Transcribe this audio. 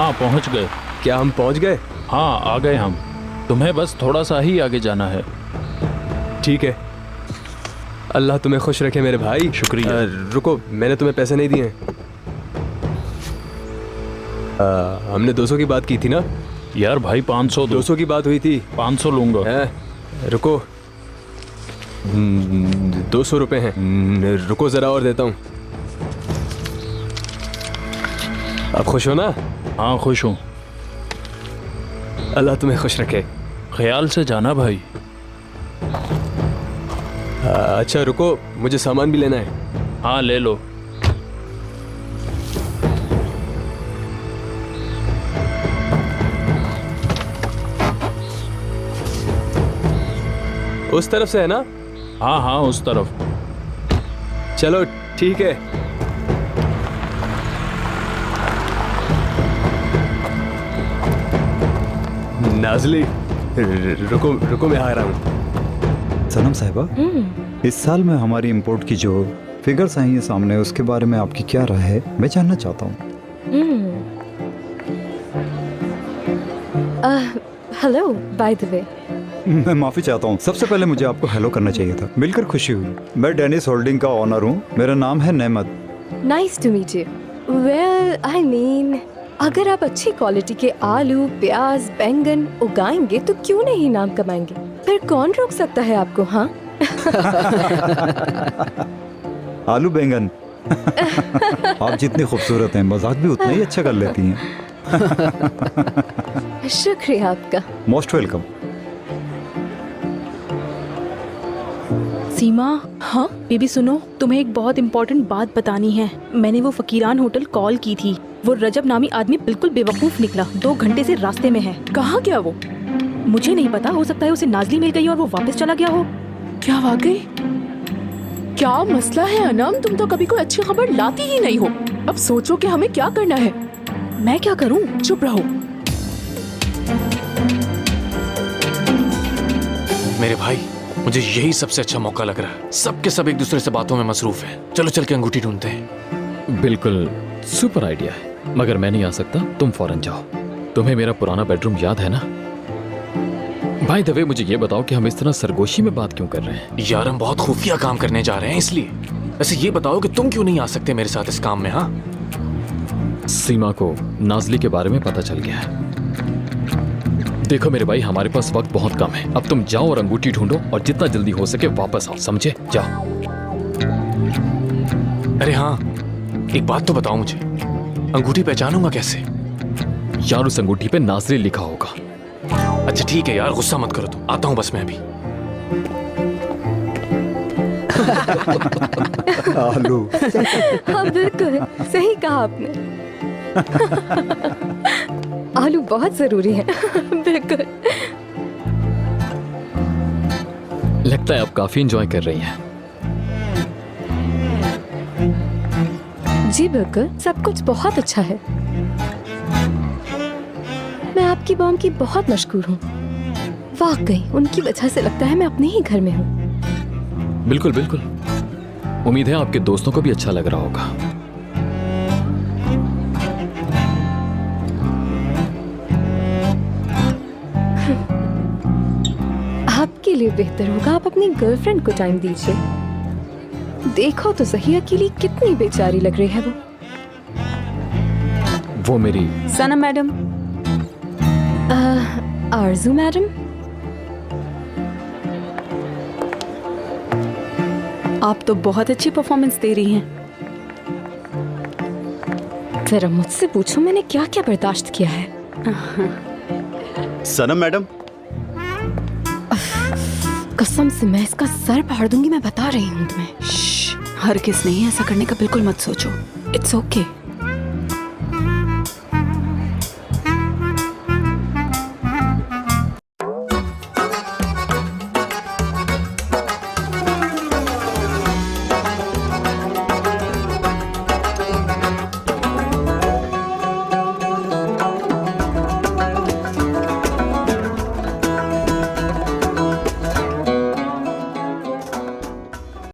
हाँ पहुंच गए। क्या हम पहुंच गए? हाँ आ गए हम। तुम्हें बस थोड़ा सा ही आगे जाना है। ठीक है, अल्लाह तुम्हें खुश रखे मेरे भाई। शुक्रिया। रुको, मैंने तुम्हें पैसे नहीं दिए। हमने 200 की बात की थी ना? यार भाई 500 दो। 200 की बात हुई थी। 500 लूंगा। रुको, 200 रुपए हैं। रुको जरा और देता हूँ। आप खुश हो ना? हाँ खुश हूँ। अल्लाह तुम्हें खुश रखे। ख्याल से जाना भाई। अच्छा रुको, मुझे सामान भी लेना है। हाँ ले लो। उस तरफ से है ना? हाँ हाँ उस तरफ। चलो ठीक है। नाज़ली, रुको रुको, मैं आ रहा हूँ। सनम साहिबा, इस साल में हमारी इंपोर्ट की जो फिगर्स आई हैं सामने, उसके बारे में आपकी क्या राय है? मैं जानना चाहता हूँ। Hello, by the way. मैं माफ़ी चाहता हूँ, सबसे पहले मुझे आपको हेलो करना चाहिए था। मिलकर खुशी हुई। मैं डेनिस होल्डिंग का ऑनर हूँ, मेरा नाम है Nemat. Nice to meet you. Well I mean, अगर आप अच्छी क्वालिटी के आलू, प्याज, बैंगन उगाएंगे तो क्यों नहीं नाम कमाएंगे? फिर कौन रोक सकता है आपको? हाँ आलू बैंगन आप जितनी खूबसूरत हैं, मजाक भी उतना ही अच्छा कर लेती हैं। शुक्रिया आपका। Most welcome. सीमा, हाँ बेबी सुनो, तुम्हें एक बहुत इम्पोर्टेंट बात बतानी है। मैंने वो फकीरान होटल कॉल की थी। वो रजब नामी आदमी बिल्कुल बेवकूफ निकला। 2 घंटे से रास्ते में है। कहाँ गया वो? मुझे नहीं पता, हो सकता है उसे नाज़ली मिल गई और वो वापस चला गया हो। क्या वाकई? क्या मसला है अनम? तुम तो कभी कोई अच्छी खबर लाती ही नहीं हो। अब सोचो कि हमें क्या करना है। मैं क्या करूं? चुप रहो। मेरे भाई, मुझे यही सबसे अच्छा मौका लग रहा है। सबके सब एक दूसरे से बातों में मसरूफ हैं। चलो चल के अंगूठी ढूंढते हैं। बिल्कुल सुपर आइडिया है, मगर मैं नहीं आ सकता। तुम फौरन जाओ। तुम्हें मेरा पुराना बेडरूम याद है ना? बाय द वे, मुझे ये बताओ कि हम इस तरह सरगोशी में बात क्यों कर रहे हैं? यार हम बहुत खुफिया काम करने जा रहे हैं इसलिए। वैसे ये बताओ कि तुम क्यों नहीं आ सकते मेरे साथ इस काम में? हाँ, सीमा को नाज़ली के बारे में पता चल गया है। देखो मेरे भाई, हमारे पास वक्त बहुत कम है। अब तुम जाओ और अंगूठी ढूंढो और जितना जल्दी हो सके वापस आओ, समझे? जाओ। अरे हाँ, एक बात तो बताओ मुझे, अंगूठी पहचानूंगा कैसे? यार उस अंगूठी पे नाज़ली लिखा होगा। अच्छा ठीक है यार, गुस्सा मत करो। तुम आता हूँ बस मैं अभी। आलू। हाँ बिल्कुल सही कहा आपने। आलू बहुत जरूरी है। बिल्कुल। लगता है आप काफी एंजॉय कर रही हैं। जी बिल्कुल, सब कुछ बहुत अच्छा है। मैं आपकी बॉम की बहुत मशहूर हूँ। वाकई उनकी वजह से लगता है मैं अपने ही घर में हूँ। बिल्कुल बिल्कुल। उम्मीद है आपके दोस्तों को भी अच्छा लग रहा होगा। आपके लिए बेहतर होगा आप अपनी गर्लफ्रेंड को टाइम दीजिए। देखो तो सही, अकेली कितनी बेचारी लग रही है वो मेरी सनम मैडम। आरजू मैडम। आप तो बहुत अच्छी परफॉर्मेंस दे रही हैं। जरा मुझसे पूछो मैंने क्या क्या बर्दाश्त किया है। सनम मैडम, कसम से मैं इसका सर फाड़ दूंगी, मैं बता रही हूँ तुम्हें। हर किस नहीं, ऐसा करने का बिल्कुल मत सोचो। It's okay.